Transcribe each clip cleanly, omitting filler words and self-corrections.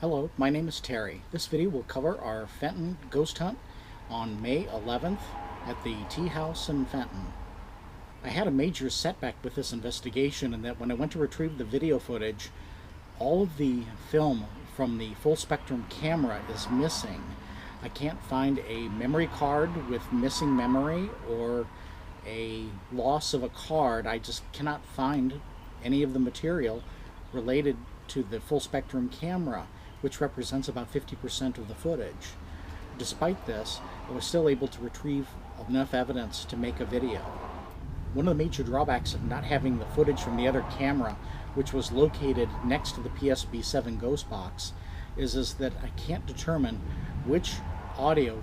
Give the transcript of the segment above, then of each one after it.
Hello, my name is Terry. This video will cover our Fenton ghost hunt on May 11th at the Tea House in Fenton. I had a major setback with this investigation in that when I went to retrieve the video footage, all of the film from the full spectrum camera is missing. I can't find a memory card with missing memory or a loss of a card. I just cannot find any of the material related to the full spectrum camera, which represents about 50% of the footage. Despite this, I was still able to retrieve enough evidence to make a video. One of the major drawbacks of not having the footage from the other camera, which was located next to the PSB7 ghost box, is that I can't determine which audio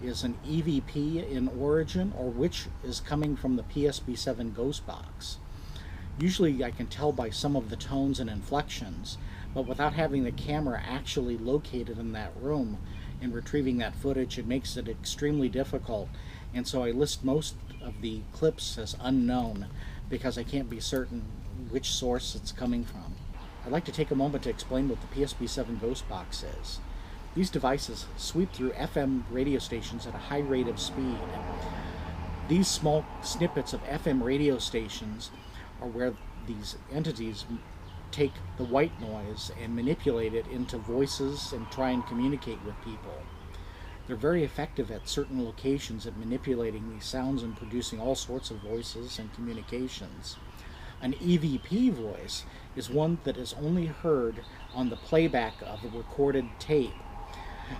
is an EVP in origin or which is coming from the PSB7 ghost box. Usually I can tell by some of the tones and inflections, but without having the camera actually located in that room and retrieving that footage, it makes it extremely difficult. And so I list most of the clips as unknown because I can't be certain which source it's coming from. I'd like to take a moment to explain what the PSB7 ghost box is. These devices sweep through FM radio stations at a high rate of speed. These small snippets of FM radio stations are where these entities take the white noise and manipulate it into voices and try and communicate with people. They're very effective at certain locations at manipulating these sounds and producing all sorts of voices and communications. An EVP voice is one that is only heard on the playback of a recorded tape.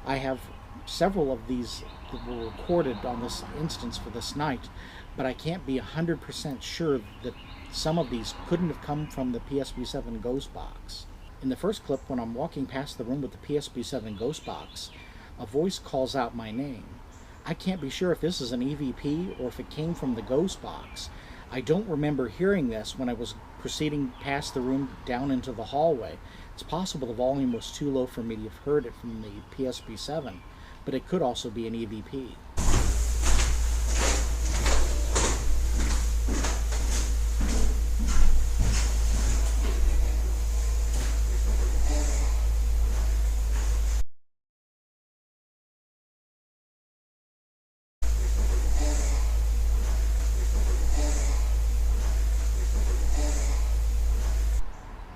I have several of these that were recorded on this instance for this night, but I can't be 100% sure that some of these couldn't have come from the PSB7 ghost box. In the first clip, when I'm walking past the room with the PSB7 ghost box, a voice calls out my name. I can't be sure if this is an EVP or if it came from the ghost box. I don't remember hearing this when I was proceeding past the room down into the hallway. It's possible the volume was too low for me to have heard it from the PSB7, but it could also be an EVP.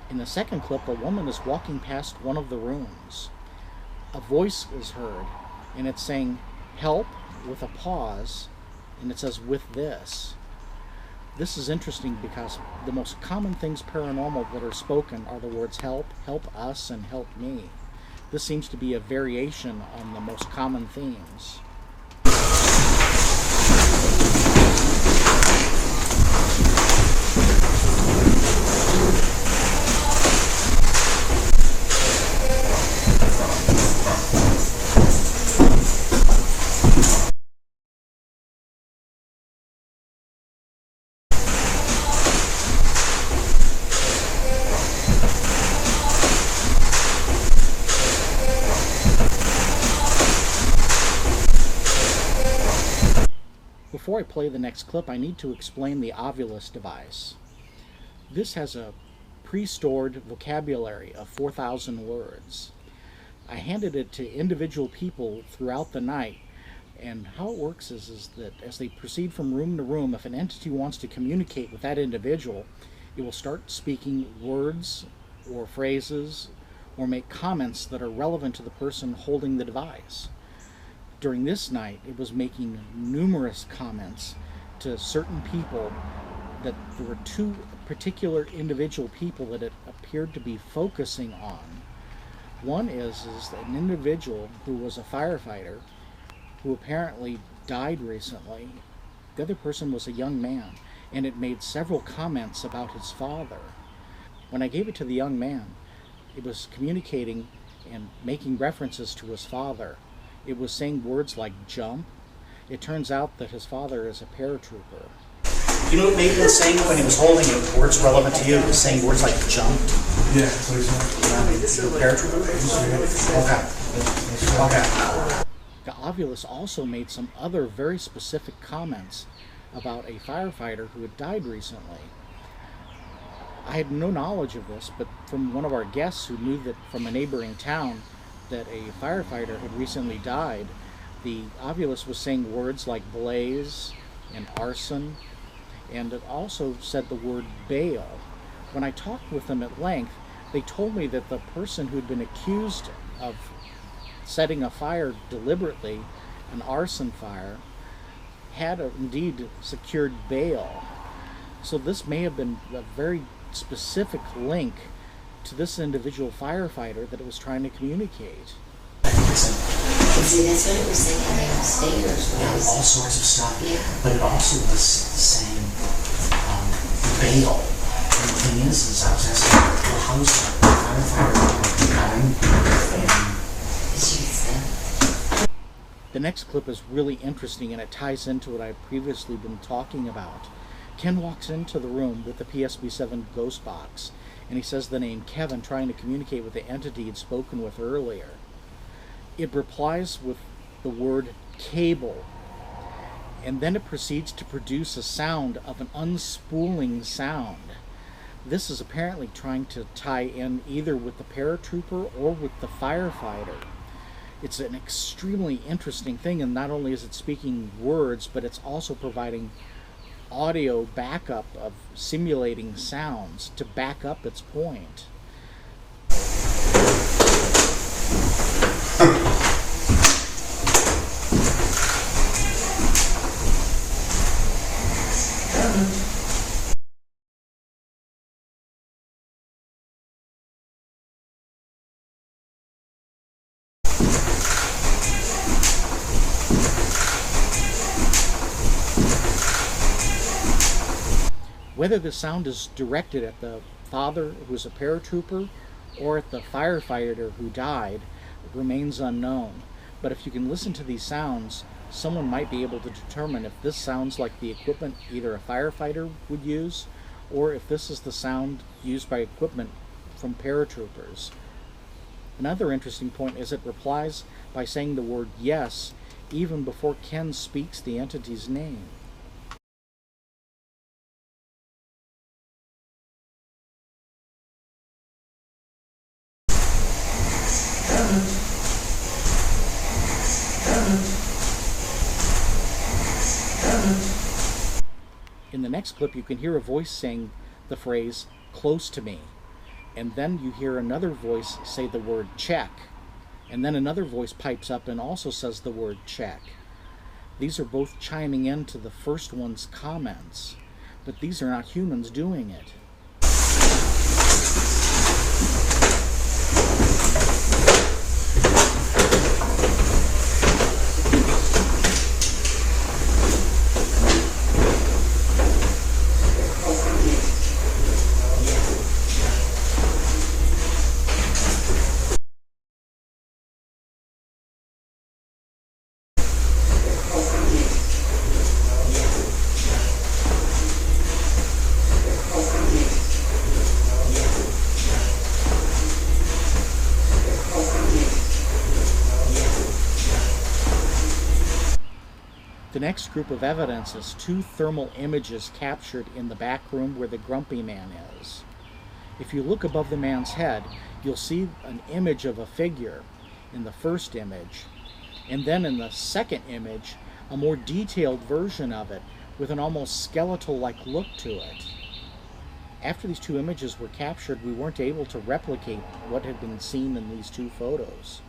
In the second clip, a woman is walking past one of the rooms. A voice is heard, and it's saying, "Help," with a pause, and it says, "with this." This is interesting because the most common things paranormal that are spoken are the words help, help us, and help me. This seems to be a variation on the most common themes. Before I play the next clip, I need to explain the Ovilus device. This has a pre-stored vocabulary of 4,000 words. I handed it to individual people throughout the night, and how it works is that as they proceed from room to room, if an entity wants to communicate with that individual, it will start speaking words or phrases or make comments that are relevant to the person holding the device. During this night, it was making numerous comments to certain people that there were two particular individual people that it appeared to be focusing on. One is an individual who was a firefighter who apparently died recently. The other person was a young man, and it made several comments about his father. When I gave it to the young man, it was communicating and making references to his father. It was saying words like jump. It turns out that his father is a paratrooper. You know what Nathan was saying when he was holding it, words relevant to you, he was saying words like jumped? Yeah, so he's Paratrooper? Okay. The Ovilus also made some other very specific comments about a firefighter who had died recently. I had no knowledge of this, but from one of our guests who knew that from a neighboring town that a firefighter had recently died, the Ovilus was saying words like blaze and arson, and it also said the word bail. When I talked with them at length, they told me that the person who'd been accused of setting a fire deliberately, an arson fire, had indeed secured bail. So this may have been a very specific link to this individual firefighter that it was trying to communicate. See, that's what it was saying downstairs. All sorts of stuff. Yeah. But it also was saying bail. And the thing is I was asking, well, how's the firefighter dying? And She said, The next clip is really interesting, and it ties into what I've previously been talking about. Ken walks into the room with the PSB-7 ghost box, and he says the name Kevin, trying to communicate with the entity he'd spoken with earlier. It replies with the word cable, and then it proceeds to produce a sound of an unspooling sound. This is apparently trying to tie in either with the paratrooper or with the firefighter. It's an extremely interesting thing, and not only is it speaking words, but it's also providing audio backup of simulating sounds to back up its point. Whether the sound is directed at the father who was a paratrooper or at the firefighter who died remains unknown. But if you can listen to these sounds, someone might be able to determine if this sounds like the equipment either a firefighter would use, or if this is the sound used by equipment from paratroopers. Another interesting point is it replies by saying the word yes even before Ken speaks the entity's name. In the next clip, you can hear a voice saying the phrase, "close to me." And then you hear another voice say the word check. And then another voice pipes up and also says the word check. These are both chiming into the first one's comments, but these are not humans doing it. The next group of evidence is two thermal images captured in the back room where the grumpy man is. If you look above the man's head, you'll see an image of a figure in the first image, and then in the second image, a more detailed version of it with an almost skeletal-like look to it. After these two images were captured, we weren't able to replicate what had been seen in these two photos.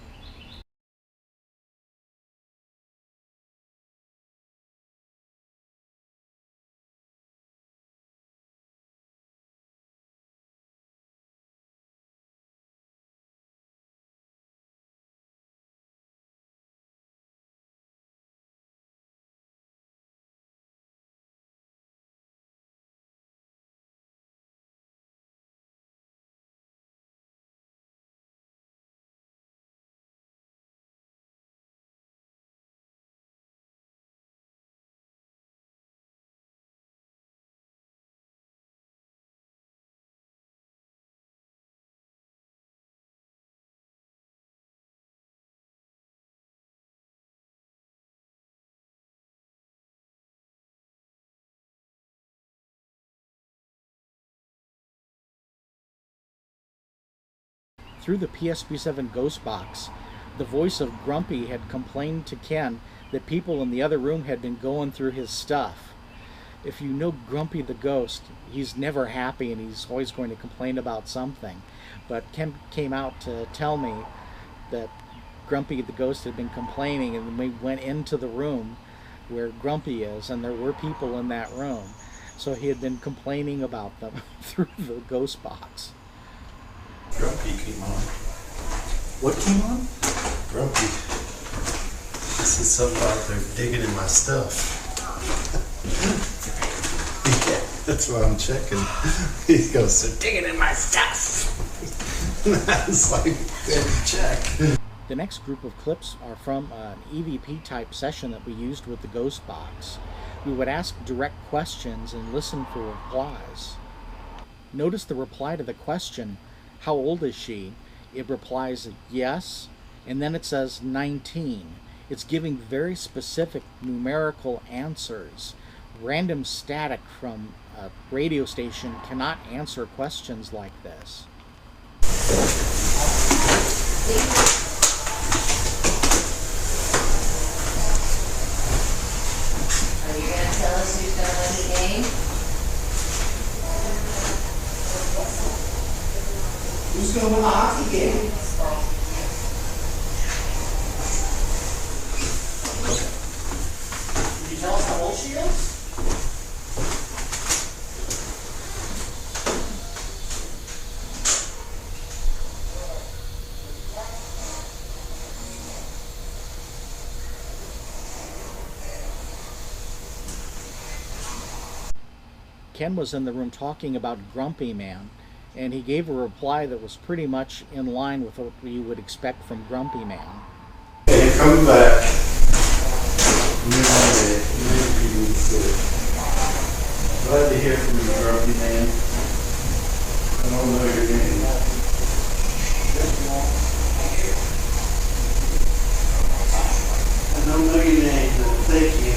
through the PSP7 ghost box, the voice of Grumpy had complained to Ken that people in the other room had been going through his stuff. If you know Grumpy the ghost, he's never happy and he's always going to complain about something. But Ken came out to tell me that Grumpy the ghost had been complaining, and we went into the room where Grumpy is, and there were people in that room. So he had been complaining about them through the ghost box. Grumpy came on. What came on? Grumpy. He said something about they're digging in my stuff. Yeah, that's why I'm checking. He goes, they're digging in my stuff. I was like, check. The next group of clips are from an EVP type session that we used with the ghost box. We would ask direct questions and listen for replies. Notice the reply to the question, how old is she? It replies yes, and then it says 19. It's giving very specific numerical answers. Random static from a radio station cannot answer questions like this. Are you gonna tell us who's gonna win the game? Who's going to win the hockey game? Can you tell us how old she is? Ken was in the room talking about Grumpy Man, and he gave a reply that was pretty much in line with what you would expect from Grumpy Man. Hey, come back. Glad to hear from you, Grumpy Man. I don't know your name. I don't know your name, but thank you.